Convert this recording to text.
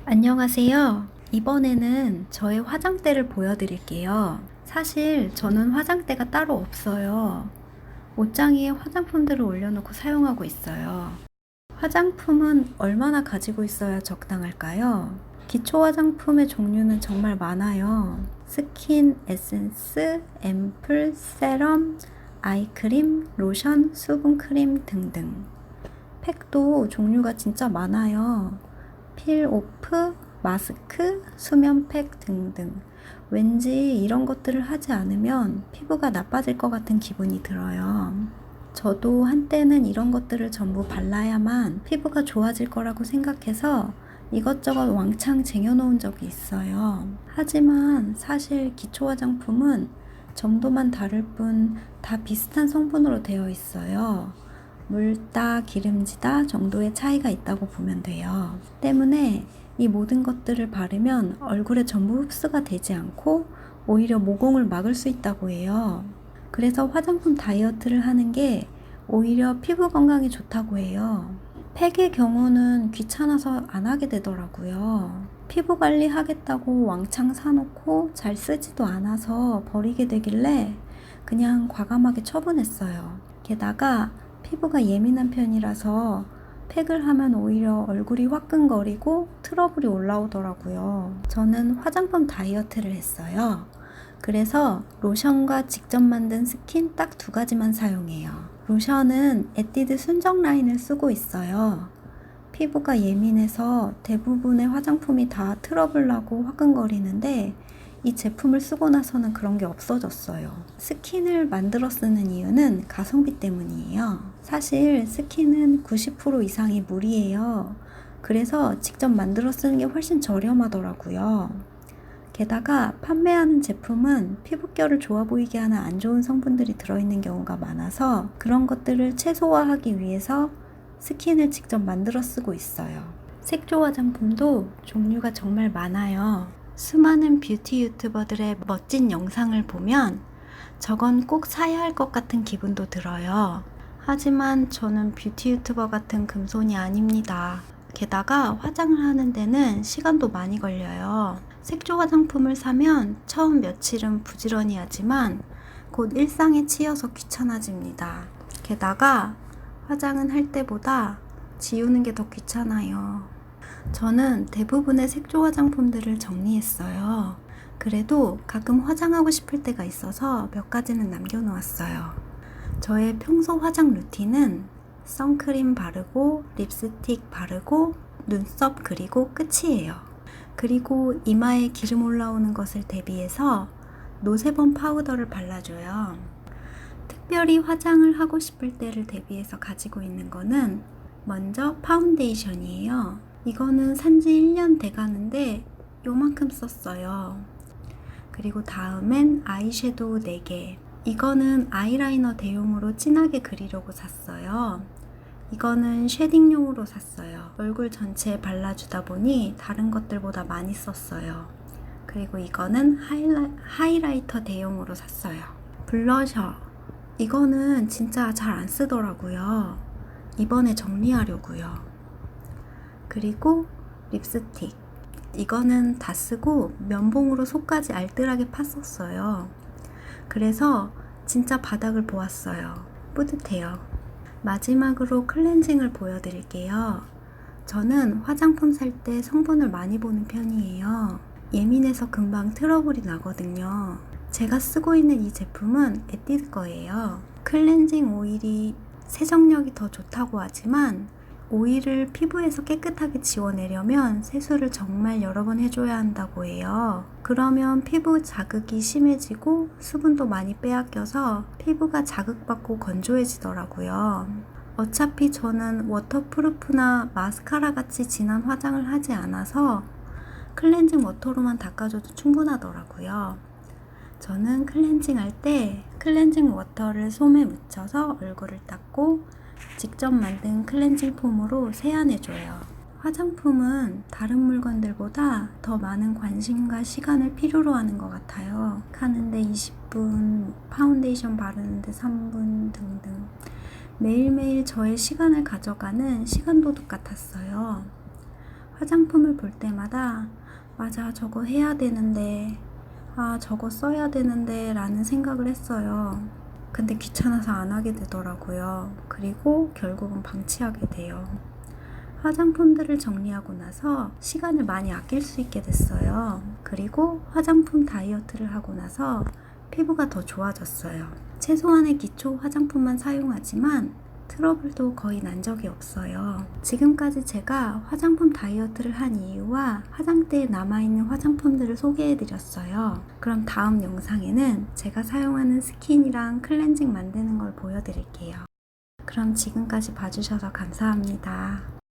안녕하세요. 이번에는 저의 화장대를 보여드릴게요. 사실 저는 화장대가 따로 없어요. 옷장에 화장품들을 올려놓고 사용하고 있어요. 화장품은 얼마나 가지고 있어야 적당할까요? 기초 화장품의 종류는 정말 많아요. 스킨, 에센스, 앰플, 세럼, 아이크림, 로션, 수분크림 등등. 팩도 종류가 진짜 많아요. 필 오프, 마스크, 수면팩 등등. 왠지 이런 것들을 하지 않으면 피부가 나빠질 것 같은 기분이 들어요. 저도 한때는 이런 것들을 전부 발라야만 피부가 좋아질 거라고 생각해서 이것저것 왕창 쟁여놓은 적이 있어요. 하지만 사실 기초 화장품은 점도만 다를 뿐 다 비슷한 성분으로 되어 있어요. 묽다, 기름지다 정도의 차이가 있다고 보면 돼요. 때문에 이 모든 것들을 바르면 얼굴에 전부 흡수가 되지 않고 오히려 모공을 막을 수 있다고 해요. 그래서 화장품 다이어트를 하는 게 오히려 피부 건강에 좋다고 해요. 팩의 경우는 귀찮아서 안 하게 되더라고요. 피부 관리 하겠다고 왕창 사놓고 잘 쓰지도 않아서 버리게 되길래 그냥 과감하게 처분했어요. 게다가 피부가 예민한 편이라서 팩을 하면 오히려 얼굴이 화끈거리고 트러블이 올라오더라고요. 저는 화장품 다이어트를 했어요. 그래서 로션과 직접 만든 스킨 딱 2가지만 사용해요. 로션은 에뛰드 순정 라인을 쓰고 있어요. 피부가 예민해서 대부분의 화장품이 다 트러블 나고 화끈거리는데 이 제품을 쓰고 나서는 그런 게 없어졌어요. 스킨을 만들어 쓰는 이유는 가성비 때문이에요. 사실 스킨은 90% 이상이 물이에요. 그래서 직접 만들어 쓰는 게 훨씬 저렴하더라고요. 게다가 판매하는 제품은 피부결을 좋아 보이게 하는 안 좋은 성분들이 들어있는 경우가 많아서 그런 것들을 최소화하기 위해서 스킨을 직접 만들어 쓰고 있어요. 색조 화장품도 종류가 정말 많아요. 수많은 뷰티 유튜버들의 멋진 영상을 보면 저건 꼭 사야 할 것 같은 기분도 들어요. 하지만 저는 뷰티 유튜버 같은 금손이 아닙니다. 게다가 화장을 하는 데는 시간도 많이 걸려요. 색조 화장품을 사면 처음 며칠은 부지런히 하지만 곧 일상에 치여서 귀찮아집니다. 게다가 화장은 할 때보다 지우는 게 더 귀찮아요. 저는 대부분의 색조 화장품들을 정리했어요. 그래도 가끔 화장하고 싶을 때가 있어서 몇 가지는 남겨놓았어요. 저의 평소 화장 루틴은 선크림 바르고 립스틱 바르고 눈썹 그리고 끝이에요. 그리고 이마에 기름 올라오는 것을 대비해서 노세범 파우더를 발라줘요. 특별히 화장을 하고 싶을 때를 대비해서 가지고 있는 거는 먼저 파운데이션이에요. 이거는 산지 1년 돼가는데 요만큼 썼어요. 그리고 다음엔 아이섀도우 4개. 이거는 아이라이너 대용으로 진하게 그리려고 샀어요. 이거는 쉐딩용으로 샀어요. 얼굴 전체에 발라주다 보니 다른 것들보다 많이 썼어요. 그리고 이거는 하이라이터 대용으로 샀어요. 블러셔. 이거는 진짜 잘 안 쓰더라고요. 이번에 정리하려고요. 그리고 립스틱. 이거는 다 쓰고 면봉으로 속까지 알뜰하게 팠었어요. 그래서 진짜 바닥을 보았어요. 뿌듯해요. 마지막으로 클렌징을 보여드릴게요. 저는 화장품 살 때 성분을 많이 보는 편이에요. 예민해서 금방 트러블이 나거든요. 제가 쓰고 있는 이 제품은 에뛰드 거예요. 클렌징 오일이 세정력이 더 좋다고 하지만 오일을 피부에서 깨끗하게 지워내려면 세수를 정말 여러 번 해줘야 한다고 해요. 그러면 피부 자극이 심해지고 수분도 많이 빼앗겨서 피부가 자극받고 건조해지더라고요. 어차피 저는 워터프루프나 마스카라 같이 진한 화장을 하지 않아서 클렌징 워터로만 닦아줘도 충분하더라고요. 저는 클렌징 할 때 클렌징 워터를 솜에 묻혀서 얼굴을 닦고 직접 만든 클렌징 폼으로 세안해줘요. 화장품은 다른 물건들보다 더 많은 관심과 시간을 필요로 하는 것 같아요. 하는데 20분, 파운데이션 바르는데 3분 등등. 매일매일 저의 시간을 가져가는 시간 도둑 같았어요. 화장품을 볼 때마다 맞아, 저거 해야 되는데, 아, 저거 써야 되는데 라는 생각을 했어요. 근데 귀찮아서 안 하게 되더라고요. 그리고 결국은 방치하게 돼요. 화장품들을 정리하고 나서 시간을 많이 아낄 수 있게 됐어요. 그리고 화장품 다이어트를 하고 나서 피부가 더 좋아졌어요. 최소한의 기초 화장품만 사용하지만 트러블도 거의 난 적이 없어요. 지금까지 제가 화장품 다이어트를 한 이유와 화장대에 남아있는 화장품들을 소개해드렸어요. 그럼 다음 영상에는 제가 사용하는 스킨이랑 클렌징 만드는 걸 보여드릴게요. 그럼 지금까지 봐주셔서 감사합니다.